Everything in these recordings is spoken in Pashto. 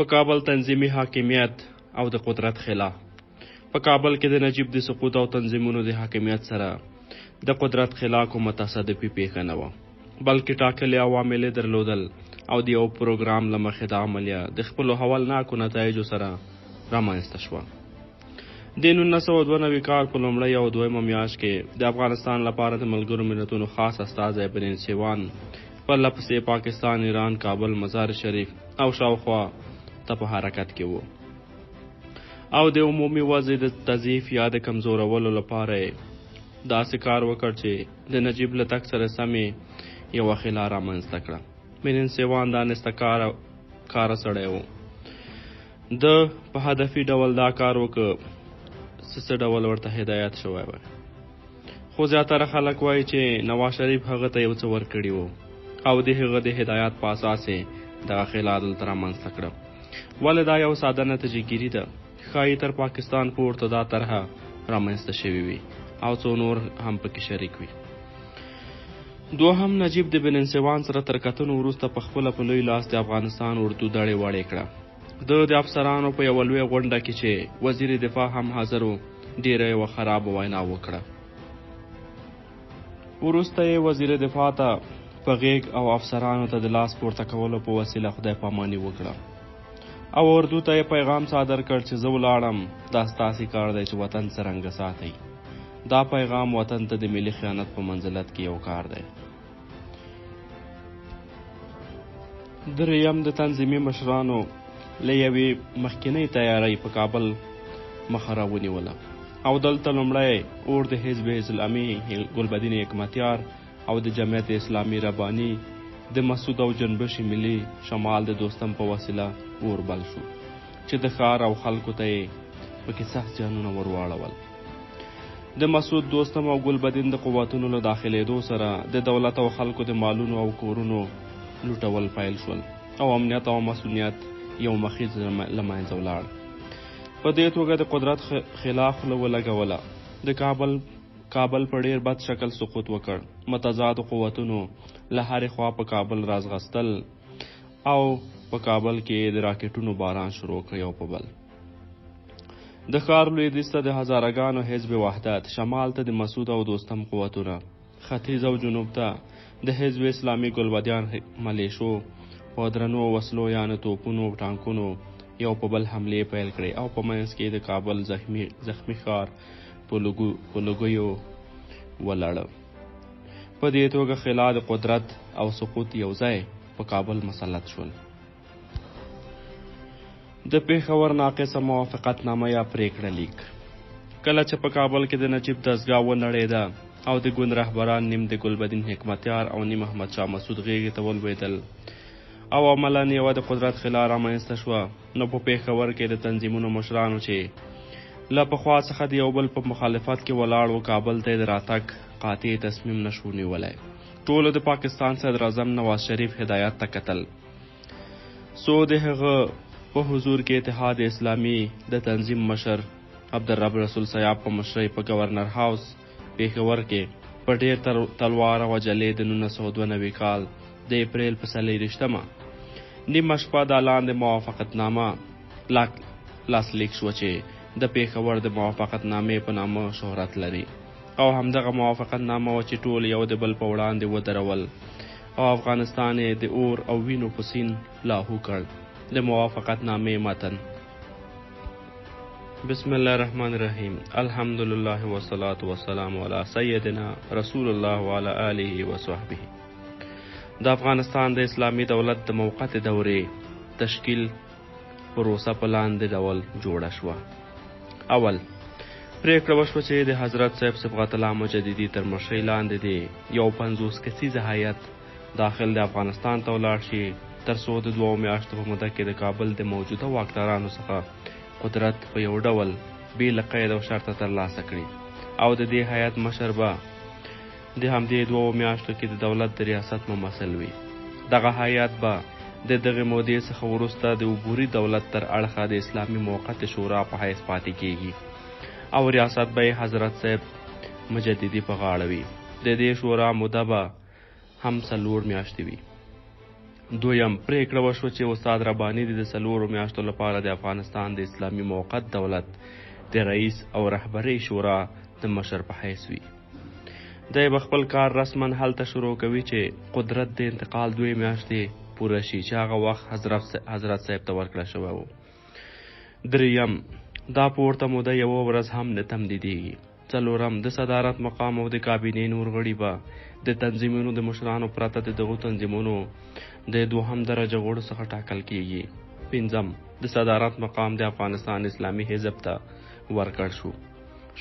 په کابل تنظیمي حاکمیت او د قدرت خلا. په کابل کې د نجیب د سقوط او تنظیمونو د حاکمیت سره د قدرت خلا کومه تصادفي پیښه نه وه، بلکې ټاکلي عوامل درلودل او د یو پروګرام له مخې د عملیه د خپلو هولناکو نتایجو سره رامنځته شوه. د 1992 کال په لومړۍ او دویمه میاشت کې د افغانستان لپاره د ملګرو ملتونو خاص استازی بنین سیوان پرله پسې پاکستان، ایران، کابل، مزار شریف او شاوخوا ته په حرکت کې و او د عمومي وضع د تضعیف یا د کمزورولو لپاره داسې کار وکړ چې د نجیب له تګ سره سمې یوه خلا رامنځته کړه. بنین سیوان دا نستکاره سړی و. د په هدفي ډول دا کار وکړ څه ډول ورته هدایت شوی وای، خو زیاتره خلک وایي چې نواز شریف هغه ته یو څه ورکړي وو او د هغه د هدایت په اساس یې دغه خلا دلته رامنځته کړه. ولې دا یو ساده نتیجه ګیري ده، ښایي تر پاکستان پورته دا طرحه رامنځته شوې وي او څو نور هم پکې شریک وي. دوهم، نجیب د بنین سیوان سره تر کتنو وروسته په خپله په لوی لاس د افغانستان اردو دړې وړې کړه. د افسرانو په یوه لویه غونډه کې چې وزیر دفاع هم حاضر و ډېره یوه خرابه وینا وکړه. وروسته یې وزیر دفاع ته په غیږ او افسرانو ته د لاس پورته کولو په وسیله خدای پاماني وکړه او اردو ته یې پیغام صادر کړ چې زه ولاړم، دا ستاسې کار دی چې وطن څرنګه ساتئ. دا پیغام وطن ته د ملي خیانت په منزلت کې یو کار دی. دریم، د تنظیمي مشرانو له یوې مخکینۍ تیارۍ په کابل مخه راونیوله او دلته لومړی اور د حزب اسلامي ګلبدین حکمتیار او د جمعیت اسلامي رباني د مسعود او جنبشي ملي شمال د دوستم په وسیله اور بل شو چې د ښار او خلکو ته یې پکې سخت زیانونه ورواړول. د مسعود، دوستم او ګلبدین د قوتونو له داخلېدو سره د دولت او خلکو د مالونو او کورونو لوټول پیل شول او امنیت او مسؤلیت یو مخیز له منځه ولاړ. په دې توګه د قدرت خلاف خوله ولګوله. د کابل په ډېر بد شکل سقوط وکړ. متضادو قوتونو له هرې خوا په کابل رازغستل او په کابل کې د راکټونو باران شروع کړ یو په بل. د ښار لویدیځ ته د هزارهګانو حزب وحدت، شمال ته د مسعود او دوستم قوتونه، ختیځ او جنوب ته د حزب اسلامي ګلبدیان ملیشو په درنو وسلو یعنې توپونو او ټانکونو یو په بل حملې پیل کړې او په منځ کې د کابل زخمی ښار په لوګیو ولاړه. په دې توګه خلا د قدرت او سقوط یو ځای په کابل مسلط شول. د پېښور ناقصه موافقتنامه یا پریکړه لیک. کله چې په کابل کې د نجیب دستګاه ونړېده او د ګوند رهبران نیم د ګلبدین حکمتیار او نیم احمد شاه مسعود غېږې ته ولوېدل او عملاً یوه د قدرت خلا رامنځته شوه، نو په پېښور کې د تنظیمونو مشرانو چې له پخوا څخه د یو بل په مخالفت کې ولاړ و کابل ته د راتګ قاطع تصمیم نشو نیولی. ټولو د پاکستان صدر اعظم نواز شریف هدایت ته کتل څو د هغه په حضور کې اتحاد اسلامي د تنظیم مشر عبدالرب رسول سیاب په مشرۍ په گورنر هاوس پېښور کې په ډېر تلوار او عجلې د 1992 کال د اپریل په 24 نیمه شپه دا لاندې موافقتنامه لاسلیک شوه چې د پېښور د موافقتنامې په نامه شهرت لري او همدغه موافقتنامه وه چې ټول یو د بل په وړاندې ودرول او افغانستان یې د اور او وینو په سین لاهو کړ. د موافقتنامې متن: بسم الله الرحمن الرحیم، الحمدلله والصلاة والسلام علی سیدنا رسول الله وعلى آله وصحبه. د افغانستان د اسلامي دولت د موقت دورې تشکیل پروسه په لاندې ډول جوړه شوه. اول، پریکړه وشوه چې د حضرت صاحب صبغت الله مجددي تر مشرۍ لاندې د یو 50 کسیزه هیئت داخل د افغانستان ته ولاړ شي تر څو د 2 میاشتو په موده کې د کابل د موجوده واکدارانو څخه قدرت په یو ډول بې له قید او شرطه ترلاسه کړي او د دې هیئت مشر به د همدې 2 میاشتو کې د دولت د ریاست ممثل وي. دغه هیئت به د دغې مودې څخه وروسته د عبوري دولت تر اړخه د اسلامي موقت شورا په حیث پاتې کیږي او ریاست به حضرت صاحب مجددي په غاړه وي. د دې شورا موده به هم 4 میاشتې وي. دویم پریکړه وشوه چې استاد رباني د 4 میاشتو لپاره د افغانستان د اسلامي موقت دولت د رئیس او رهبرۍ شورا د مشر په حیث وي. دی به خپل کار رسما هلته شروع کوي چې قدرت د انتقال 2 میاشتې پوره شي چې هغه وخت حضرت صاحب ته ورکړه شوی و. دریم دا پورته موده یوه ورځ هم نه تمدیدیږي. څلورم د صدارت مقام او د کابینې نور غړي به د تنظیمونو د مشرانو پرته د دغو تنظیمونو د 2 درجه غړو څخه ټاکل کیږي. پنځم د صدارت مقام د افغانستان اسلامي حزب ته ورکړ شو.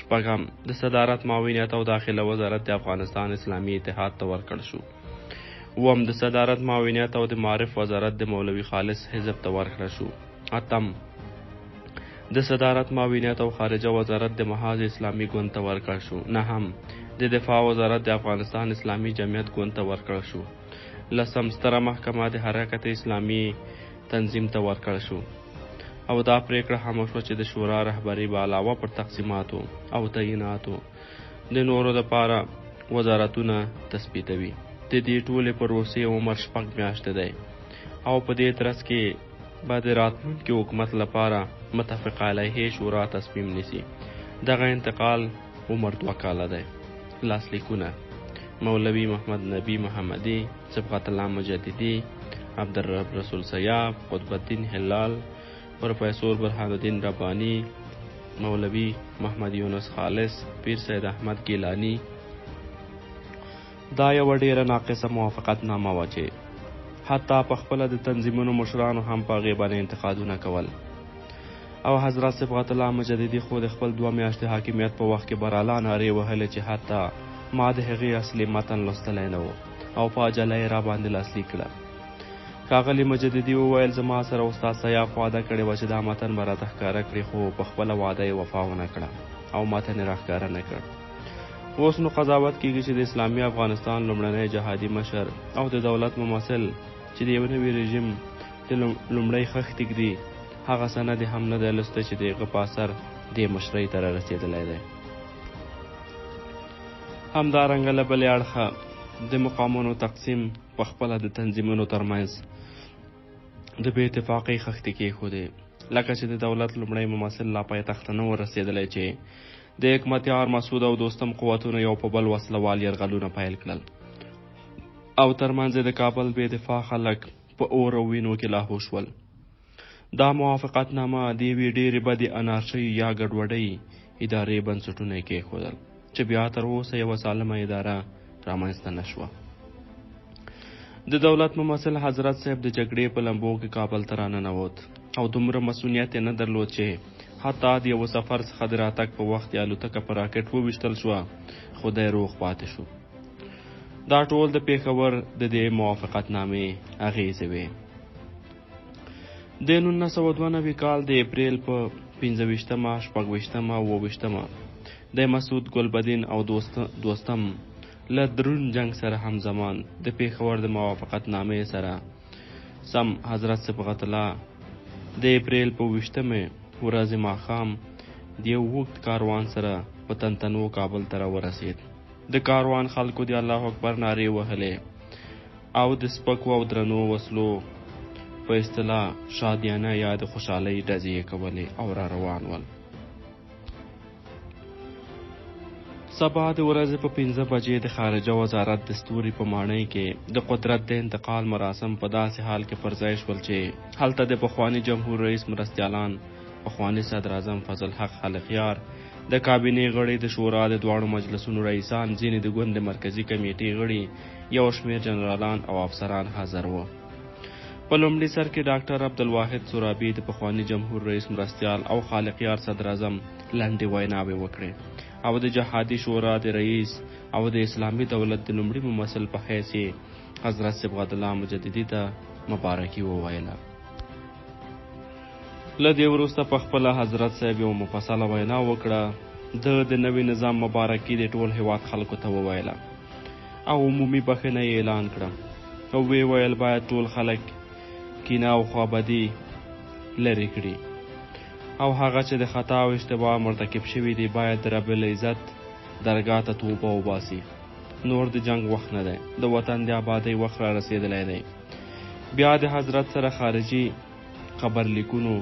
شپږم د صدارت معاونیت او داخله وزارت د افغانستان اسلامي اتحاد ته ورکړ شو. اووم د صدارت معاونیت او د معارف وزارت د مولوي خالص حزب ته ورکړ شو. اتم د صدارت معاونیت او خارجه وزارت د محاذ اسلامي ګوند ته ورکړ شو. نهم د دفاع وزارت د افغانستان اسلامي جمعیت ګوند ته ورکړ شو. لسم ستره محکمه د حرکت اسلامي تنظیم ته ورکړ شو. او دا پریکړه هم وشوه چې د شورا رهبري به علاوه پر تقسیماتو او تعیناتو د نورو لپاره وزارتونه تثبیتوي. د دې ټولې پروسې عمر 6 میاشتې دی او په دې ترڅ کې به د راتلونکي حکومت لپاره متفق علیه شورا تصمیم نیسي. دغه انتقال عمر 2 کاله دی. لاسلیکونه: مولوی محمد نبی محمدی، صبغت الله مجددی، عبدالرب رسول سیاف، قطب الدین هلال، پروفیسور برهان الدین ربانی، مولوی محمد یونس خالص، پیر سید احمد گیلانی. دا یو ډیره ناقصه موافقت نامه وه چې حتی په خپله د تنظیمونو مشرانو هم په هغې باندې انتقادونه کول. او حضرت صبغت الله مجددي خو د خپل 2 میاشتې حاکمیت په وخت کې براله نارې وهلې چې حتی ما د هغې اصلي متن لوستلی نه و او په عجله یې راباندې لاسلیک کړه. ښاغلي مجددي وویل زما سره استاد سیاف وعده کړې وه چې دا متن به راته ښکاره کړي، خو په خپله وعده یې وفا ونه کړه او متن یې راښکاره نه کړ. اوس نو قضاوت کیږي چې د اسلامي افغانستان لومړنی جهادي مشر او د دولت ممثل چې د یو نوي رژیم د لومړی خښ ږدي هغه سند هم نه دی لوستی چې د هغه په اثر دې مشرۍ ته رارسېدلی دی. همدارنګه له بلې اړخه د مقامونو تقسیم په خپله د تنظیمونو ترمنځ د بې اتفاقۍ خښتې کېښودې، لکه چې د دولت لومړی ممثل لا پایتخت ته نه و رسېدلی چې د حکمتیار مسعود او دوستم قوتونو یو په بل وسلوال یرغلونه پیل کړل او ترمنځ د کابل بې دفاع خلک په اور او وینو کې لاهو شول. دا موافقت نامه د یوې ډېرې بدې انارشۍ یا ګډوډۍ ادارې بنسټونه یې کېښودل چې بیا تر اوسه یوه سالمه اداره رامنځته نه شوه. د دولت ممثل حضرت صاحب د جګړې په لمبو کې کابل ته راننوت او دومره مسؤلیت یې نه درلود چې حتی د یوه سفر څخه د راتګ په وخت یې الوتکه په راکټ وویشتل شوه، خو دی روغ پاتې شو. دا ټول د پېښور د دې موافقت نامې اغېزې وې. د 1992 کال د اپریل په 25مه، 26مه او 28مه د مسعود ګلبدین او دوستم له درون جنگ سره همزمان د پېښور د موافقت نامې سره سم حضرت صبغت الله د اپریل په 20مه ورځې ماښام د یو اوږد کاروان سره په تنتنو کابل ته راورسېد. د کاروان خلکو د الله اکبر نارې وهلې او د سپکو او درنو وسلو په اصطلاح شادیانه یا د خوشحالۍ ډزې یې کولې او را روان ول. سبا د ورځې په 5 بجې د خارجه وزارت د ستوري په ماڼۍ کې د قدرت د انتقال مراسم په داسې حال کې پرځای شول چې هلته د پخواني جمهور رئیس مرستیالان، پخواني صدر اعظم فضل حق خلقیار، د کابینې غړي، د شورا د دواړو مجلسونو رئیسان، ځینې د ګوند د مرکزي کمیټې غړي، یو شمېر جنرالان او افسران حاضر وو. په لومړي سر کې ډاکټر عبدالواحد سورابي د پخواني جمهور رئیس مرستیال او خالقیار صدر اعظم لنډې ویناوې وکړې او د جهادي شورا د رئیس او د اسلامي دولت د لومړي ممثل په حیث حضرت صبغت الله مجددي ته مبارکي وویله. له دې وروسته په خپله حضرت صاحب یو مفصله وینا وکړه. د نوي نظام مبارکي د ټول هیواد خلکو ته وویله او عمومي بخښنه یې اعلان کړه او ویې ویل باید ټول خلک کینه او خوابدي لرې کړي او هغه چې د خطا او اشتباه مرتکب شوي دي باید د رب العزت درګاه ته توبه وباسي. نور د جنگ وخت نه دی، د وطن د آبادۍ وخت را رسېدلی دی. بیا د حضرت سره خارجي خبرلیکونو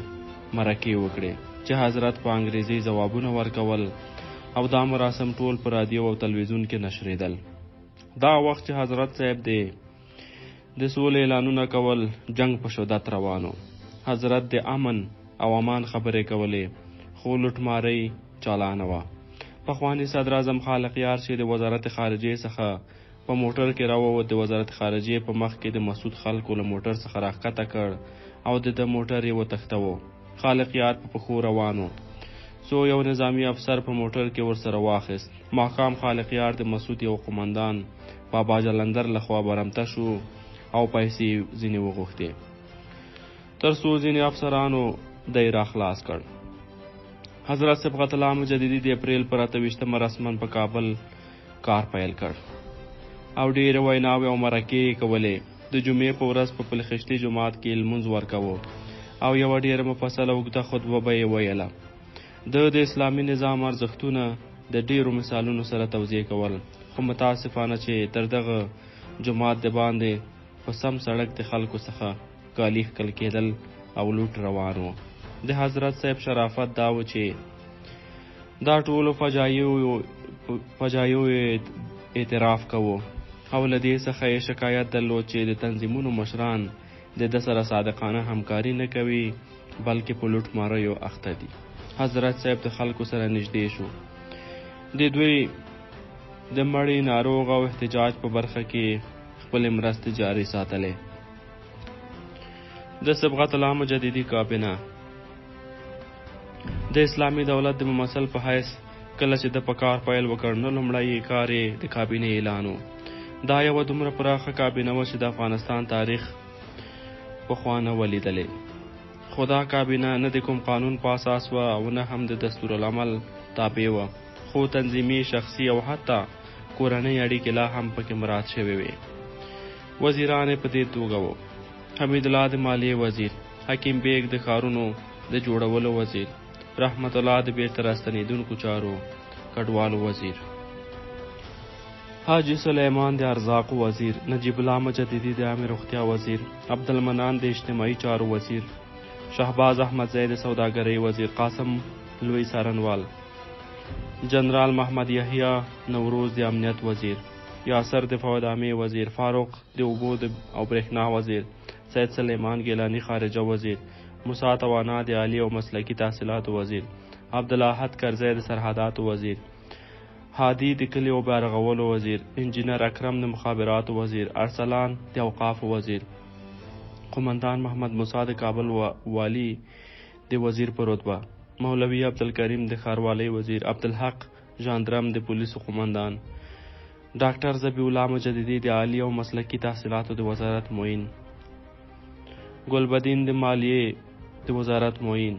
مرکې وکړې چې حضرت په انګریزي ځوابونه ورکول او دا مراسم ټول په رادیو او تلویزیون کې نشریدل. دا وخت چې حضرت صاحب د سولې اعلانونه کول، جنگ په شدت روانو. حضرت د امن او امان خبرې کولې، خو لوټمارۍ چالانه وه. پخواني صدر اعظم خالق یار چې د وزارت خارجې څخه په موټر کې راووت، د وزارت خارجې په مخ کې د مسعود خلکو له موټر څخه راښکته کړ او د موټر یې وتښتوه. خالق یار په پښو روانو، یو نظامی افسر په موټر کې ورسره واخیست. ماښام خالق یار د مسعود یو قومندان بابا جلندر لخوا برمته شو او پیسې ځینې وغوښتې، تر څو ځینې افسرانو دی را خلاص کړ. حضرت صبغت الله مجددي د اپریل پر 28 رسماً په کابل کار پیل کړ او ډېرې ویناوې او مرکې کولې. د جمعې په ورځ په پلخشتي جومات کې لمونځ ورکوه او یوه ډېره مفصله اوږده خطبه به یې ویله. د اسلامي نظام ارزښتونه د ډېرو مثالونو سره توضیح کول، خو متاسفانه چې تر دغه جومات د باندې په سم سړک د خلکو څخه کالي ښکل کېدل او لوټ روان و. د حضرت صاحب شرافت دا و چې دا ټولو فجایو اعتراف کوو او له دې څخه یې شکایت درلود چې د تنظیمونو مشران د ده سره صادقانه همکاري نه کوي، بلکې په لوټ ماریو اخته دي. حضرت صاحب د خلکو سره نږدې شو، د دوی د مړی، ناروغ او احتجاج په برخه کې خپلې مرستې جاري ساتلې. د صبغت الله مجددي کابینه د اسلامي دولت د ممثل په حیث کله چې د په کار پیل وکړ، نو لومړی کار یې د کابینې اعلان و. دا یوه دومره پراخه کابینه وه چې د افغانستان تاریخ پخوا نه و لیدلی. خو دا کابینه نه د کوم قانون په اساس وه او نه هم د دستورالعمل تابع وه، خو تنظیمي، شخصي او حتی کورنۍ اړیکې لا هم پکې مراعات شوې وې. وزیران یې په دې توګه وو: حمید الله د مالیې وزیر، حکیم بیگ د ښارونو د جوړولو وزیر، رحمت الله د بیرته راستنېدونکو چارو کډوالو وزیر، حاجي سلیمان د ارزاقو وزیر، نجیب الله مجددي د عامه روغتیا وزیر، عبدالمنان د اجتماعي چارو وزیر، شهباز احمدزی د سوداګرۍ وزیر، قاسم لوی څارنوال، جنرال محمد یحیی نوروز د امنیت وزیر، یاسر د فودامي وزیر، فاروق د اوبو او برېښنا وزیر، سید سلیمان ګیلانی خارجه وزیر، موسی توانا د عالی او مسلکي تحصیلاتو وزیر، عبدالاحد کرزی د سرحداتو وزیر، هادي د کلیو بیارغولو وزیر، انجینر اکرم د مخابراتو وزیر، ارسلان د اوقافو وزیر، قومندان محمد موسی د کابل والی د وزیر په رتبه، مولوي عبدالکریم د ښاروالۍ وزیر، عبدالحق ژاندرم د پولیسو قومندان، ډاکټر ذبیح الله مجددي د عالی او مسلکي تحصیلاتو د وزارت معین، ګلبدین د مالیې د وزارت معین،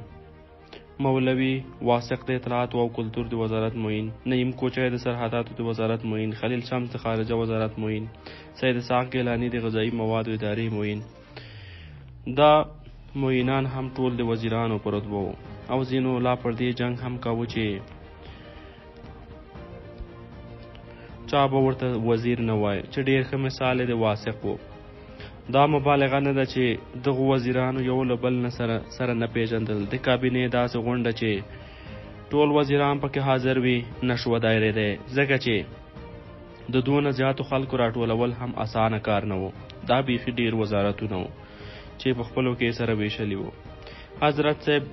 مولوي واسق د اطلاعات او کلتور د وزارت معین، نعیم کوچی د سرحداتو د وزارت معین، خلیل شمس د خارجه وزارت معین، سید اسحاق ګیلانی د غذایی موادو ادارې معین. دا معینان هم ټول د وزیرانو په رتبه وو او ځینو لا پر دې جنګ هم کاوه چې چا به ورته وزیر نه وای، چې ډېر ښه مثال د واسق و. دا مبالغه نه ده چې دغو وزیرانو یو له بل نه سره نه پیژندل. د کابینې داسې غونډه چې ټول وزیران پکې حاضر وي نشوه دایرېدی، ځکه چې د دونه زیاتو خلکو راټولول هم اسانه کار نه و. دا بیخي ډېر وزارتونه و چې په خپلو کې سره ویشلي وو. حضرت صاحب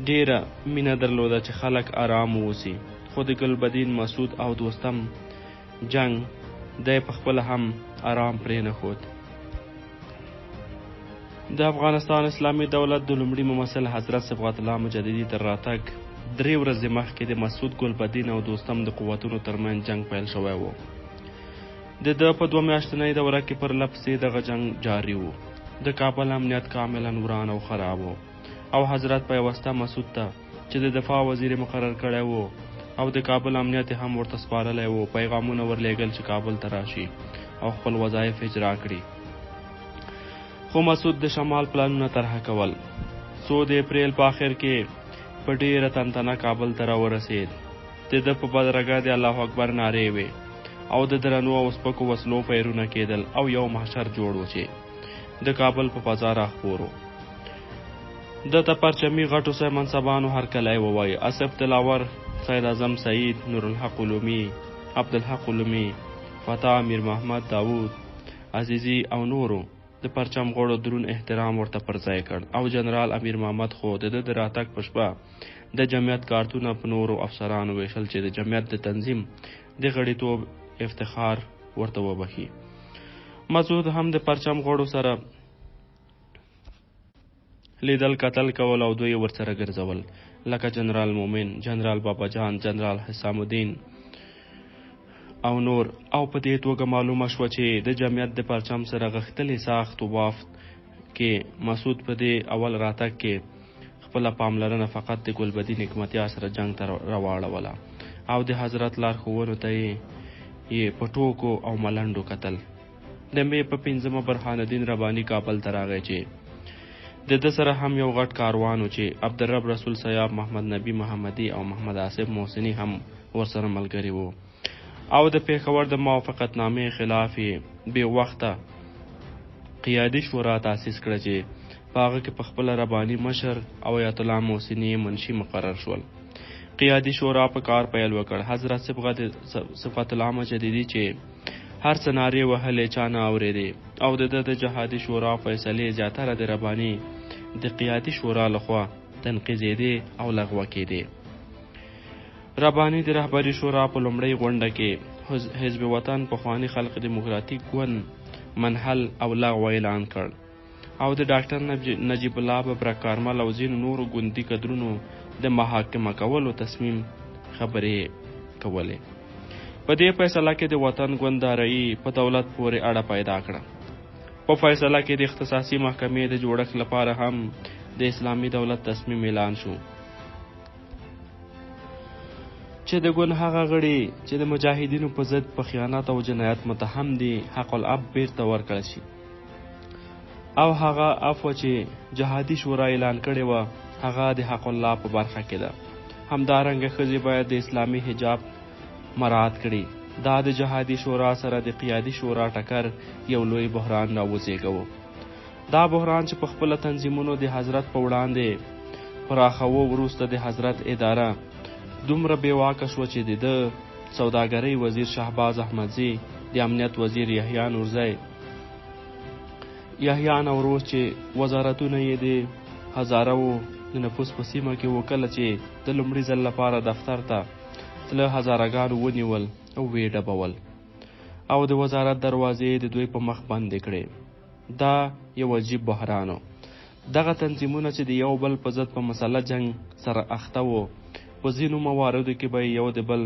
ډېره مینه درلوده چې خلک آرام واوسي، خو د ګلبدین، مسعود او دوستم جنگ دی په خپله هم آرام پرې نه ښود. د افغانستان اسلامي دولت د لومړي ممثل حضرت صبغت الله مجددي تر راتګ 3 ورځې مخکې د مسعود، ګلبدین او دوستم د قوتونو ترمنځ جنگ پیل شوی و. د ده په 2 میاشتنۍ دوره کې پر لپسې دغه جنگ جاري و. د کابل امنیت کاملا وران او خراب و او حضرت په واسطه مسعود ته چې د دفاع وزیر مقرر کړی و او د کابل امنیت هم ورته سپارلی و، پیغامونه ورلیږل چې کابل ته راشي او خپل وظایف اجرا کړي. خو مسعود د شمال پلانونه طرح کول. د اپریل په آخر کې په ډېره تنتنه کابل ته راورسېد. د ده په بدرګه د الله اکبر نارې وې او د درنو او سپکو وسلو پیرونه کېدل او یو محشر جوړ و چې د کابل په فضا راخپورو. دته پرچمي غټو سه منصبانو هرکلی ووایي. اسف دلاور، سید اعظم سعید، نورالحق علومي، عبدالحق علومي، فتح امیر محمد داود عزیزي او نورو د پرچم غوړو درون احترام ورته پر ځای کړ او جنرال امیر محمد خو د راتګ په شپه د جمعیت کارتونه په نورو افسرانو ویشل چې د جمعیت د تنظیم د غړیتوب افتخار ورته وبخي. مسعود هم د پرچم غوړو سره لیدل کتل کول او دوی ورسره ګرځول، لکه جنرال مومن، جنرال بابا جان، جنرال حسام الدین او نور. او په دې توګه معلومه شوه چې د جمعیت د پرچم سره غښتلې ساخت و بافت کې مسعود په دې اول راتګ کې خپله پاملرنه فقط د ګلبدین حکمتیار سره جنگ ته راواړوله او د حضرت لارښوونو ته یې په ټوکو او ملنډو کتل. د مې په 5مه برهان الدین رباني کابل ته راغی چې د ده سره هم یو غټ کاروان و چې عبدالرب رسول سیاب، محمد نبی محمدي او محمد آصف محسني هم ورسره ملګري وو. او د پېښور د موافقتنامې خلاف یې بې وخته قیادي شورا تاسیس کړه چې په هغه کې په خپله رباني مشر او آیت الله محسني منشي مقرر شول. قیادي شورا په کار پیل وکړ. حضرت صفت الله مجددي چې هر سنارې وهلې چا نه اورېدې او د جهادي شورا فیصلې زیاتره د رباني د قیادي شورا لخوا تنقیزېدې او لغوه کېدې. رباني د رهبري شورا په لومړۍ غونډه کې حزب وطن پخواني خلق دیموکراتیک ګوند منحل او لغوه اعلان کړ او د ډاکټر نجیب الله ببرک کارمل او ځینو نورو ګوندي کدرونو د محاکمه کولو تصمیم خبرې کولې. په دې فیصله کې د وطن ګونددارۍ په دولت پورې اړه پیدا کړه. په فیصله کې د اختصاصي محکمې د جوړښت لپاره هم د اسلامي دولت تصمیم اعلان شو چې د ګوند هغه غړي چې د مجاهدینو په ضد په خیانت او جنایت متهم دي حق الاب بیرته ورکړل شي او هغه عفو چې جهادي شورا اعلان کړې وه هغه د حق الله په برخه کې ده. همدارنګه ښځې باید د اسلامي حجاب مراعات کړي. دا د جهادي شورا سره د قیادي شورا ټکر یو لوی بحران راوزېږو. دا بحران چې په خپله تنظیمونو د حضرت په وړاندې پراخوو وروسته د حضرت اداره دومره بېواکه شوه چې د سوداګرۍ وزیر شهباز احمدزي، د امنیت وزیر یحیی نوروز چې وزارتونه یې د هزارو د نفوس په سیمه کې و، کله چې د لومړي ځل لپاره دفتر ته تله هزارګانو ونیول او ویې ډبول او د وزارت دروازې د دوی په مخ بندې کړې. دا یو عجیب بحران و. دغه تنظیمونه چې د یو بل په ضد په مسله جنگ سره اخته وو، په ځینو مواردو کې به یو د بل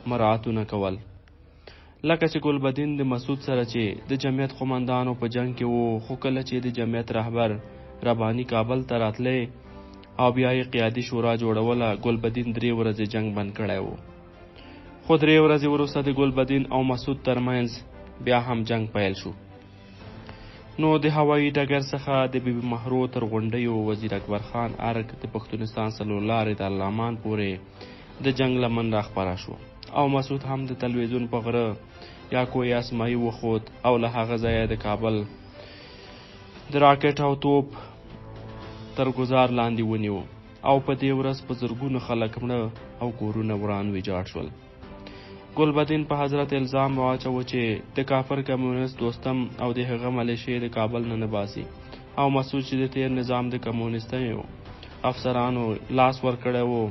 مراعاتونه کول، لکه چې ګلبدین د مسعود سره چې د جمعیت قومندانو په جنگ کې وو، خو کله چې د جمعیت رهبر رباني کابل ته راتلی او بیا یې قیادي شورا جوړوله، ګلبدین 3 ورځې جنگ بند کړی وو. خو 3 ورځې وروسته د ګلبدین او مسعود ترمنځ بیا هم جنگ پیل شو. نو د هوایي ډګر څخه د بیبي مهرو تر غونډیو وزیر اکبر خان ارګ د پښتونستان څلورلارې د اللامان پورې د جنگ لمن راخپاره شو او مسعود هم د تلویزیون په غره یا کوی اسمایي وخوت او له هغه ځایه د کابل د راکټ او توپ تر ګزار لاندې ونیو او په دې ورځ په زرګونو خلک مړه او کورونه وران ویجاړ شول. ګلبدین په حضرت الزام واچوه چې د کافر کمیونست دوستم او د هغه ملیشې د کابل نه باسي او مسعود چې د تیر نظام د کمیونستیو افسرانو لاس ورکړی وو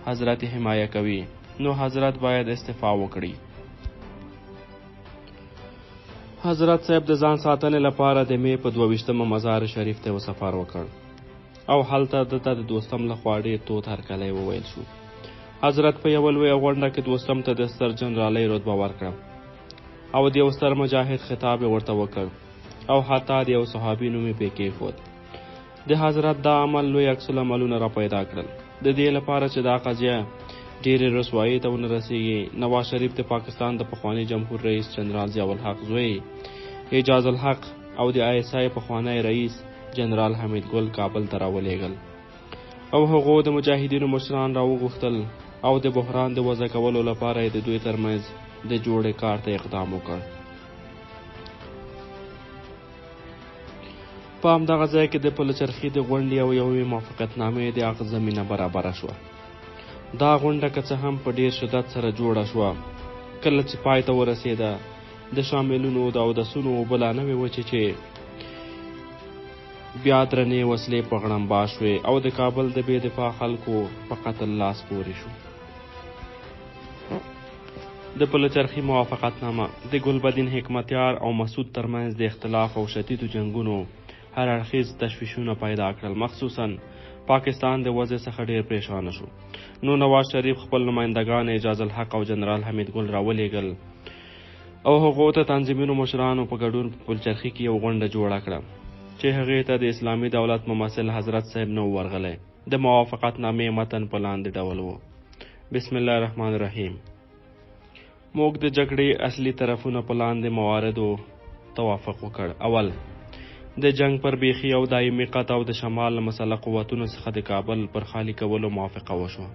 حضرت حمایه کوي، نو حضرت باید استعفا وکړي. حضرت صاحب د ځان ساتنې لپاره د مې په 22مه مزار شریف ته سفر وکړ او هلته دته د دوستم لخوا ډېر تود هرکلی وویل شو. حضرت په یوه لویه غونډه کې دوستم ته د ستر جنرالۍ رتبه ورکړه او د یو ستر مجاهد خطاب یې ورته وکړ او حتی د یو صحابي نوم یې پې کېښود. د حضرت دا عمل لوی عکس العملونه را پیدا کړل. د دې لپاره چې دا قضیه ډېرې رسوایۍ ته ونه رسېږي، نواز شریف د پاکستان د پخواني جمهور رئیس جنرال ضیاء الحق زوی اعجاز الحق او د ISI پخوانی رئیس جنرال حمید ګل کابل ته راولېږل او هغو د مجاهدینو مشران راوغوښتل او د بحران د وضع کولو لپاره د دوی ترمنځ د جوړې کار ته اقدام وکړ. په همدغه ځای کې د پلچرخي د غونډې او یوې موافقتنامې د عقد زمینه برابره شوه. دا غونډه که څه هم په ډیر شدت سره جوړه شوه، کله چې پای ته ورسېده د شاملونو د اودسونو اوبه لا نه وې وچې چې بیا درنې وسلې په غړمبا شوې او د کابل د بې دفاع خلکو په قتل لاس پورې شو. د پلچرخي موافقتنامه د ګلبدین حکمتیار او مسعود ترمنځ د اختلاف او شدیدو جنګونو هر اړخیز تشویشونه پیدا کړل. مخصوصا پاکستان د وضع څخه ډیر پریشانه شو. نو نواز شریف خپل نمایندگان اعجاز الحق او جنرال حمید ګل راولېږل او هغو ته تنظیمونو مشرانو په ګډون په پلچرخي کې یو غونډه جوړه کړه چې هغې ته د اسلامي دولت ممثل حضرت صاحب نه ورغلی. د موافقتنامې متن په لاندې ډول و: بسم الله الرحمن الرحیم. موږ د جګړې اصلي طرفونه په لاندې مواردو توافق وکړ. اول، د جنگ پر بیخي او دایمي قطع او د شمال له مسلح قوتونو څخه د کابل پر خالي کولو موافقه وشوه.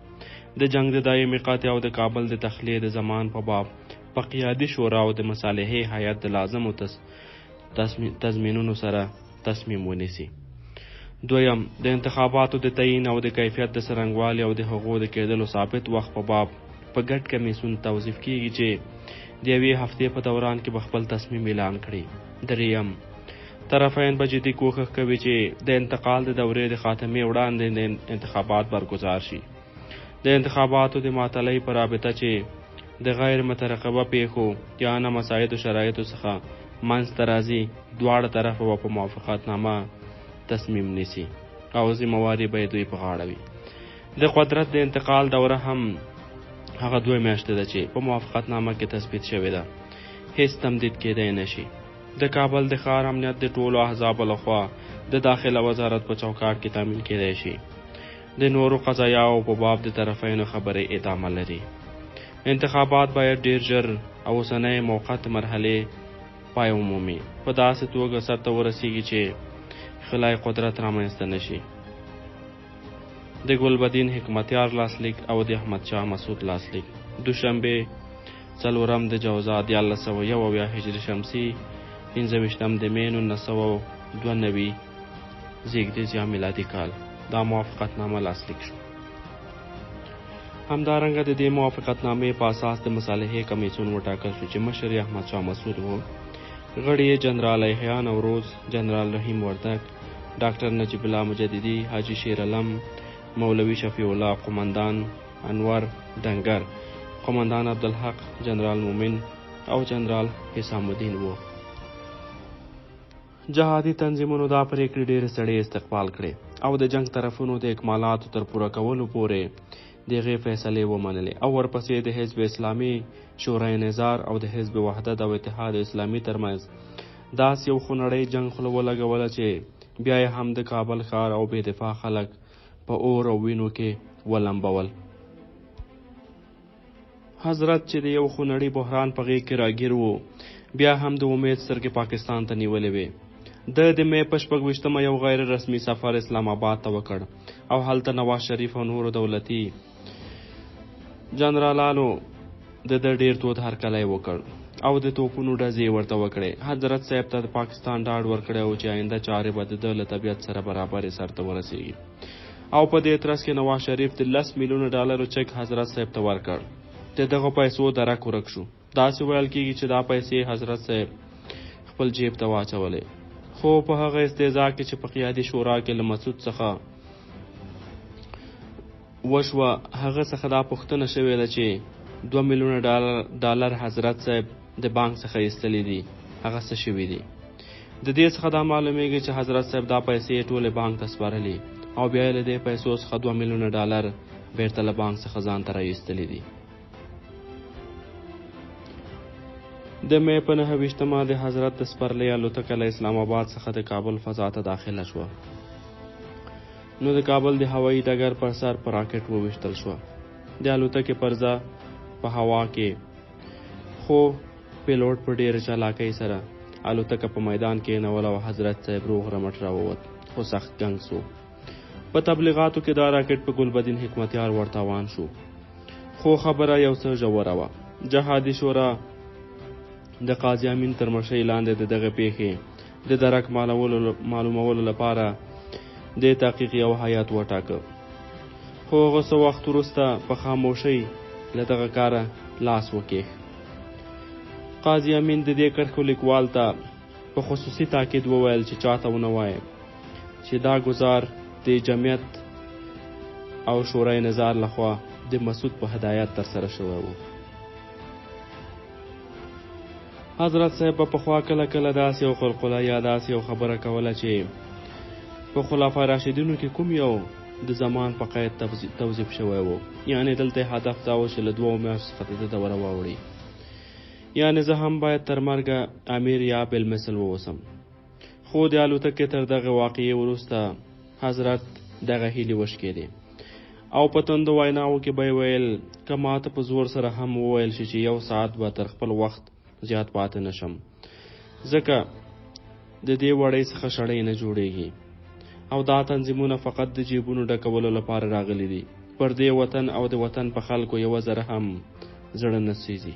د جنگ د دایمي قطع او د کابل د تخلیې د زمان په باب په قیادي شورا او د مصالحې هیئت د لازمو تضمینونو سره تصمیم ونیسي. دویم، د انتخاباتو د تعیین او د کیفیت د څرنګوالي او د هغو د کېدلو ثابت وخت په باب په ګډ کمیسیون توظیف کیږي چې د یوې هفتې په دوران کې به خپل تصمیم اعلان کړي. دریم، طرفین به جدي کوښښ کوي چې د انتقال د دورې د خاتمې وړاندې د انتخابات برگزار شي. د انتخاباتو د معطلۍ په رابطه چې د غیر مترقبه پیښو یا نه مساعدو شرایطو څخه منځته راځي، دواړه طرفه به په موافقتنامه تصمیم نیسي او ذمهواري به یې دوی په غاړه وي. د قدرت د انتقال دوره هم هغه 2 میاشتې ده چې په موافقتنامه کې تثبیت شوې ده. هیڅ تمدید کېدای نشي. د کابل د ښار امنیت د ټولو احزابو لخوا د داخله وزارت په چوکاټ کې تامین کېدای شي. د نورو قضایاو په باب د طرفینو خبرې ادامه لري. انتخابات باید ډیر ژر او اوسنۍ موقت مرحلې پای ومومي، په داسې توګه سرته ورسیږي چې خلای قدرت رامنځته نشي. د ګلبدین حکمتیار لاسلیک او د احمد شاه مسعود لاسلیک. دوشنبه 4 د جوزا 1101 هجري شمسي 15 د می 1992 زیږدیز یا میلادي کال دا موافقتنامه لاسلیک شو. همدارنګه د دې موافقتنامې په اساس د مصالحې کمیسیون وټاکل شو چې مشر یې احمد شاه مسعود و. غړي یې جنرال ایحیان نوروز، جنرال رحیم وردک، ډاکټر نجیب الله مجددي، حاجي شیر علم، مولوي شفیع الله، قومندان انور ډنګر، قومندان عبدالحق، جنرال مومن او جنرال حسام الدین و. جهادي تنظیمونو دا پریکړې ډېرې سړې استقبال کړې او د جنگ طرفونو د اکمالاتو تر پوره کولو پورې دغې فیصلې ومنلې او ورپسې د حزب اسلامي شورای نظار او د حزب وحدت او اتحاد اسلامي ترمنځ داس یو خونړی جنگ خوله ولګوله چې بیا یې هم د کابل ښار او بې دفاع خلک په اور او وینو کې ولمبول. حضرت چې د یو خونړي بحران په غېږ کې راګیر و، بیا هم د امید سترګې پاکستان ته نیولې وې. د می په 26 یو غیر رسمي سفر اسلام آباد ته وکړ او هلته نواز شریف او نورو دولتي جنرالانو د ډیر تود هرکلی وکړ او د توپونو ډزې ورته وکړې. حضرت صاحب ته د پاکستان ډاډ ورکړی او چې آینده چارې به د ده له طبیعت سره برابرې سرته ورسیږي. او په دې ترڅ کې نواز شریف د 10 میلیونه ډالرو چک حضرت صاحب ته ورکړ. د دغه پیسو درک ورک شو. داسې ویل کېږي چې دا پیسې حضرت صاحب خپل جیب ته واچولې، خو په هغه استهزاء کې چې په قیادي شورا کې له مسعود څخه وشوه، هغه څخه دا پوښتنه شوې ده چې 2 میلیونه ډالر حضرت صاحب د بانک څخه ایستلي دي، هغه څه شوي دي. د دې څخه دا معلومیږي چې حضرت صاحب دا پیسې ټولې بانک ته سپارلي او بیا یې له دې پیسو څخه 2 میلیونه ډالر بیرته له بانک څخه ځان ته راایستلي دي. د می په 29 د حضرت د سپرلۍ الوتکه له اسلام آباد څخه د کابل فضا ته داخله شوه. نو د کابل د هوایي ډګر پر سر په راکټ وویشتل شوه. د الوتکې پرزه په هوا کې، خو پیلوټ په ډېره چالاکۍ سره الوتکه په میدان کې نول او حضرت صاحب روغ رمټ راووت، خو سخت ګنګ سو. په تبلیغاتو کې دا راکټ په ګلبدین حکمتیار ورتاوان شو، خو خبره یو څه ژوره وه. جهادي شورا د قاضي امین تر مشرۍ لاندې د دغه پیښې د درک معلومولو لپاره د تحقیق یو هیات وټاکه، خو هغه څه وخت وروسته په خاموشۍ له دغه کاره لاس وکیښ. قاضي امین د دې کرښو لیکوال ته په خصوصي تاکید وویل چې چاته ونه وایه چې دا ګزار د جمعیت او شورای نظار لخوا د مسعود په هدایت ترسره شوی و. حضرت صاحب په پخوا کله کله داسې یو قلقله یا داسې یو خبره کوله چې په خلفای راشدینو کې کوم یو د زمان په قید توظیف شوی و، یعنی دلته هدف دا و چې له 2 میاشتو څخه د دوره واوړي، یعنی زه هم باید تر مرګه امیر یا بالمثل ووسم. خو د الوتکې تر دغه واقعې وروسته حضرت دغه هیلې وشکېدې او په توندو ویناوو کې به یې ویل که ماته په زور سره هم وویل شي چې 1 ساعت به تر خپل وخت زیات پاتې نشم، ځکه د دې وړۍ څخه شړۍ نه جوړېږي او دا تنظیمونه فقط د جیبونو ډکولو لپاره راغلي دي. پر دې وطن او د وطن په خلکو 1 ذره هم زړه نه سیزي.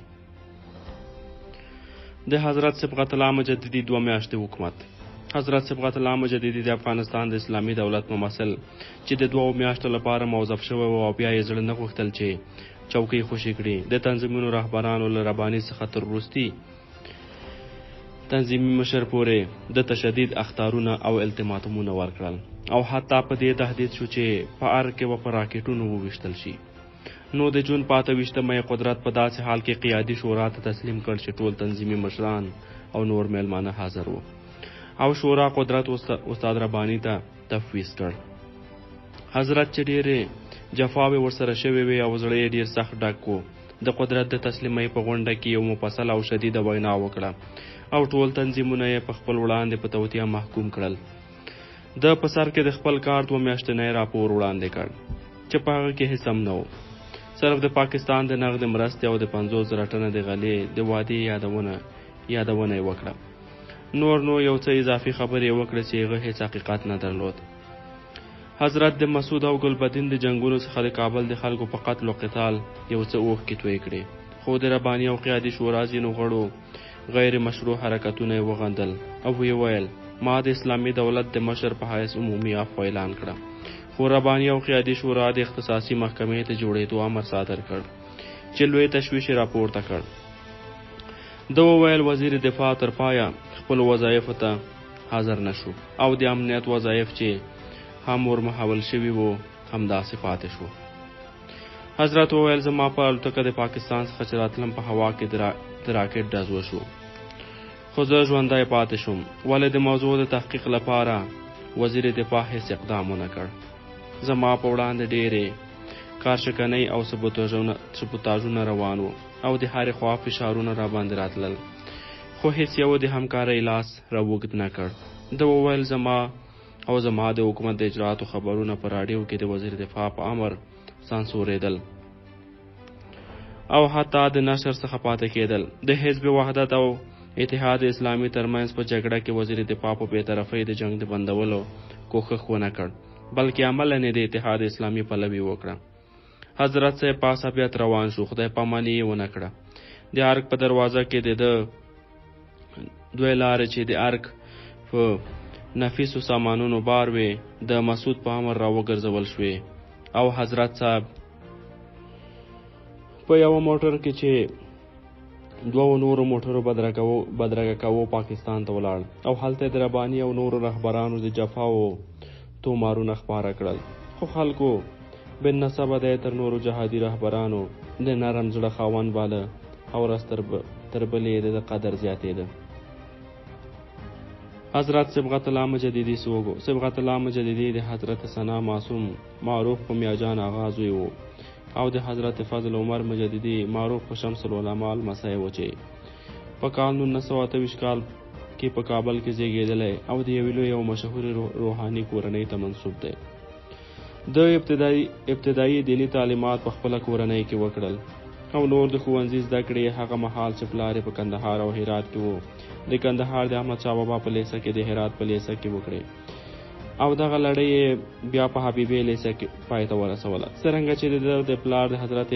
د حضرت صبغت الله مجددي 2 میاشتې حکومت. حضرت صبغت الله مجددي د افغانستان د اسلامي دولت ممثل چې د 2 میاشتو لپاره موظف شوی و او بیا یې زړه نه غوښتل چې چوکۍ خوشي کړي. د تنظیمونو رهبرانو له رباني څخه تر وروستي تنظیمي مشر پورې د تشدید اخطارونه او التماتومونه ورکړل او حتی په دې تهدید شو چې په ارګ کې به په راکټونو وویشتل شي. نو د جون 25 قدرت په داسې حال کې قیادي شورا ته تسلیم کړ چې ټول تنظیمي مشران او نور میلمانه حاضر وو او شورا قدرت استاد رباني ته تفویض کړ. حضرت چې ډېرې جفاوې ورسره شوې وې او زړه یې ډېر سخت ډک و، د قدرت د تسلیمۍ په غونډه کې یو مفصل او شدیده وینا وکړه او ټول تنظیمونه یې په خپل وړاندې په توطیه محکوم کړل. د په سر کې د خپل کار 2 میاشتنی راپور وړاندې کړ چې په هغه کې هیڅ هم نه و، صرف د پاکستان د نغد مرستې او د 50,000 ټنه د غلې د وعدې یادونه یې وکړه. نو یو څه اضافي خبرې وکړه چې هغه هیڅ حقیقت نه درلود. حضرت د مسعود او ګلبدین د جنگونو څخه د کابل د خلکو په قتل او قتال یو څه اوښکې توی کړې، خو د رباني او قیادي شورا ځینو غړو غیر مشروع حرکتونه یې وغندل او ویې ویل ما د اسلامي دولت د مشر په حیث عمومي عفو اعلان کړه. خو رباني او قیادي شورا د اختصاصي محکمې ته جوړېدو امر صادر کړ چې لوی تشویش راپورته کړ. ده وویل وزیر دفاع تر پایه خپل وظایفو ته حاضر نشو او د امنیت وظایف چې هم ورمحول شوي وو همداسې پاتې شو. حضرت وویل زما په الوتکه د پاکستان څخه چې راتلم په هوا کې د راکټ ډز وشو، خو زه ژوندی پاتې شوم ولې د موضوع د تحقیق لپاره وزیر دفاع هیڅ اقدام ونه کړ. زما په وړاندې ډېرې کارشکنۍ او سبوتاژونه روان وو او د هرې خوا فشارونه راباندې راتلل، خو هیڅ یو د همکارۍ لاس راوږد نه کړ. ده وویل زما د حکومت د اجراتو خبرونه په راډیو کې د وزیر دفاع په امر سانسورېدل او حتی د نشر څخه پاتې کېدل. د حزب وحدت او اتحاد اسلامي ترمنځ په جګړه کې وزیر دفاع په بېطرفۍ د جنگ د بندولو کوښښ ونه کړ، بلکې عملاً د اتحاد اسلامي پلوي وکړه. حضرت صاحب په عصبیت روان شو، خدای پاماني یې ونه کړه. د ارګ په دروازه کې د 2 لارې چې د ارګ په نفیسو سامانونو بار وې د مسعود په امر راوګرځول شوې او حضرت صاحب په یو موټر کې چې 2 نورو موټرو بدرګه کوو پاکستان ته ولاړ او هلته د رباني او نورو رهبرانو د جفاو تومارونه خپاره کړل. خو خلکو بن نسبه دی تر نورو جهادي رهبرانو د نرم زړه خاوند باله او ورځ تر بلې د قدر زیاتېده. حضرت صبغت الله مجددي سوګو. صبغت الله مجددي د حضرت ثنا معصوم معروف په میاجان آغا زوی و او د حضرت فضل عمر مجددي معروف په شمس العلماء لمسی و چې په کال 1928 کال کې په کابل کې زیږېدلی او د یوې لویې او مشهورې روحاني کورنۍ ته منسوب دی. د ابتدایي دیني تعلیمات په خپله کورنۍ کې وکړل او نور د ښوونځي زده کړې هغه مهال چې پلار یې په کندهار او هرات کې و د کندهار د احمدشاه بابا په لیسه کې د هرات په لیسه کې وکړې او دغه لړۍ بیا په حبیبي لیسه کې پای ته ورسوله. څرنګه چې د پلار د حضرت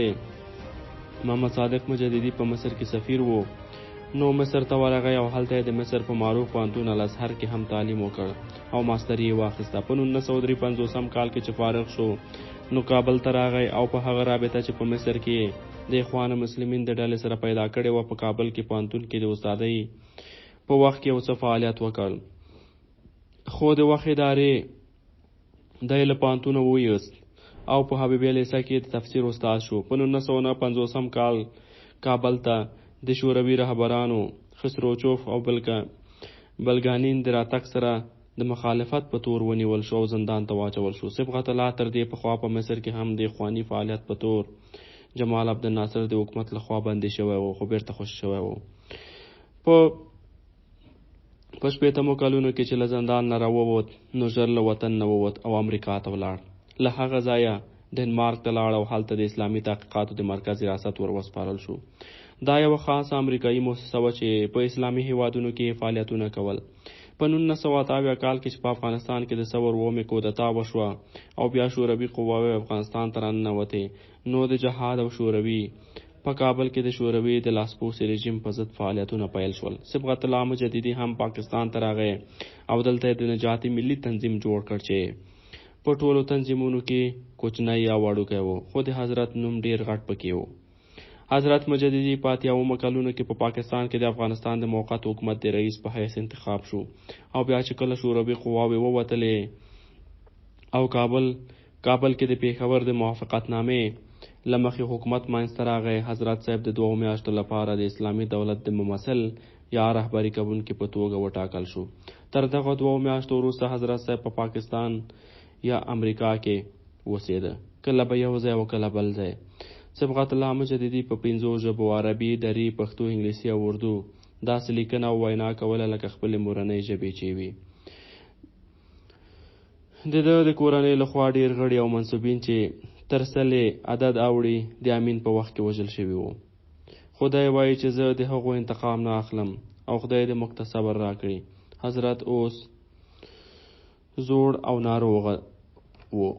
محمد صادق مجددي په مصر کې سفیر و نو مصر ته ورغی او هلته د مصر په معروف پوهنتون الازهر کې هم تعلیم وکړ او ماستري یې واخیسته. په 1953 کال کې چې فارغ شو نو کابل ته راغی او په هغه رابطه چې په مصر کې د اخوان مسلمین د ډلې سره پیدا کړې وه په کابل کې پوهنتون کې د استادۍ په وخت کې یو څه فعالیت وکړ. خو د وخت ادارې دی له پوهنتونه وویست او په حبیبیه لیسه کې د تفسیر استاد شو. په 1959 کال کابل ته د شوروي رهبرانو خسروچوف او بلګانین د راتګ سره د مخالفت په تور ونیول شو او زندان ته واچول شو. صبغت الله تر دې پخوا په مصر کې هم د اخواني فعالیت په تور جمال عبدالناصر د حکومت لخوا بندي شوی و خو بیرته خوشي شوی و. په 80 کلونو کې چې له زندان نه راووت نو ژر له وطن نه ووت او امریکا ته ولاړ. له هغه ځایه ډنمارک ته لاړ او هلته د اسلامي تحقیقاتو د مرکز ریاست ور وسپارل شو. دا یوه خاصه امریکایي مؤسسه وه چې په اسلامي هیوادونو کې فعالیتونه کول. په 1988 کال کې چې په افغانستان کې د ثور اومې کودتا وشوه او بیا شوروي قواوې افغانستان ته راننوتې نو د جهاد او شوروي په کابل کې د شوروي د لاسپوڅي رژیم په ضد فعالیتونه پیل شول. صبغت الله مجددي هم پاکستان ته راغی او دلته د نجات ملي تنظیم جوړ کړ چې په ټولو تنظیمونو کې کوچنی یا وړوکی و خو د حضرت نوم ډیر غټ پکې و. حضرت مجددي په 80 کلونو کې په پاکستان کې د افغانستان د موقت حکومت د رئیس په حیث انتخاب شو او بیا چې کله شوروي قواوې ووتلې او کابل کې د پیښور د موافقتنامې له مخې حکومت منځته راغی، حضرت صاحب د 2 میاشتو لپاره د اسلامي دولت د ممثل یا رهبري کوونکي په توګه وټاکل شو. تر دغه 2 میاشتو وروسته حضرت صاحب په پاکستان یا امریکا کې اوسېده، کله به یو ځای او کله بل ځای. صبغت الله مجددي په 5 ژبو عربي، دري، پښتو، انګلیسي او اردو داسې لیکنه او وینا کوله لکه خپلې مورنۍ ژبې چې وي. د ده د کورنۍ لخوا ډېر غړي او منصوبین چې تر 100 عدد اوړي د امین په وخت کې وژل شوي وو. خدای وایي چې زه د هغو انتقام نه اخلم او خدای دې موږ ته صبر راکړي. حضرت اوس زوړ او ناروغه وو.